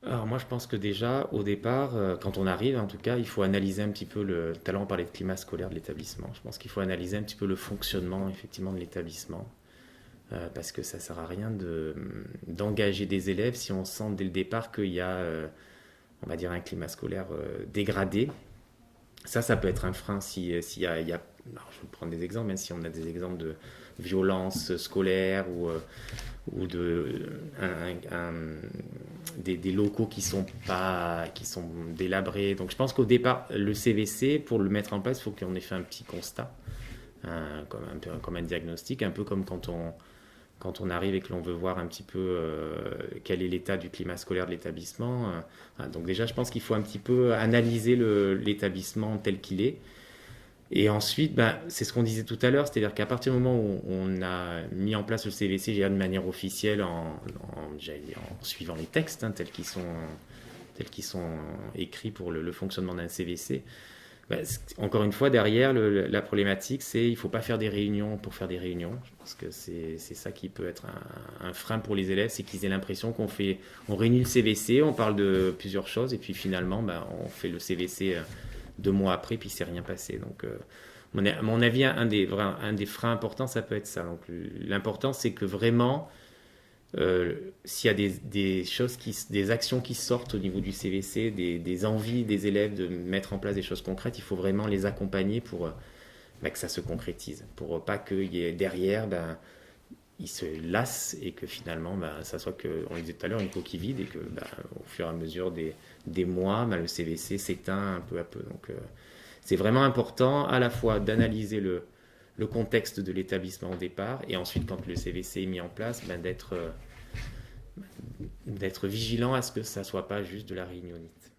Alors moi je pense que déjà au départ, quand on arrive en tout cas, il faut analyser un petit peu tout à l'heure on parlait de climat scolaire de l'établissement. Je pense qu'il faut analyser un petit peu le fonctionnement effectivement de l'établissement. Parce que ça sert à rien d'engager des élèves si on sent dès le départ qu'il y a, on va dire, un climat scolaire dégradé. Ça peut être un frein s'il y a, alors, je vais prendre des exemples, même si on a des exemples de violence scolaire ou des locaux qui sont pas, qui sont délabrés. Donc je pense qu'au départ, le CVC, pour le mettre en place, il faut qu'on ait fait un petit constat, comme un diagnostic, un peu comme quand on arrive et que l'on veut voir un petit peu quel est l'état du climat scolaire de l'établissement. Donc déjà, je pense qu'il faut un petit peu analyser l'établissement tel qu'il est. Et ensuite, ben, c'est ce qu'on disait tout à l'heure, c'est-à-dire qu'à partir du moment où on a mis en place le CVC de manière officielle en suivant les textes tels qu'ils sont écrits pour le fonctionnement d'un CVC, bah, encore une fois, derrière, la problématique, c'est qu'il ne faut pas faire des réunions pour faire des réunions. Je pense que c'est ça qui peut être un frein pour les élèves, c'est qu'ils aient l'impression on réunit le CVC, on parle de plusieurs choses, et puis finalement, bah, on fait le CVC 2 mois après, puis il ne s'est rien passé. Donc, à mon avis, un des freins importants, ça peut être ça. Donc, l'important, c'est que vraiment, s'il y a des choses des actions qui sortent au niveau du CVC, des envies des élèves de mettre en place des choses concrètes, il faut vraiment les accompagner pour que ça se concrétise. Pour pas qu'il y ait derrière, ils se lassent et que finalement, ça soit que, on le disait tout à l'heure, une coquille vide et que au fur et à mesure des mois, le CVC s'éteint un peu à peu. Donc c'est vraiment important à la fois d'analyser le contexte de l'établissement au départ et ensuite quand le CVC est mis en place, d'être vigilant à ce que ça ne soit pas juste de la réunionnite.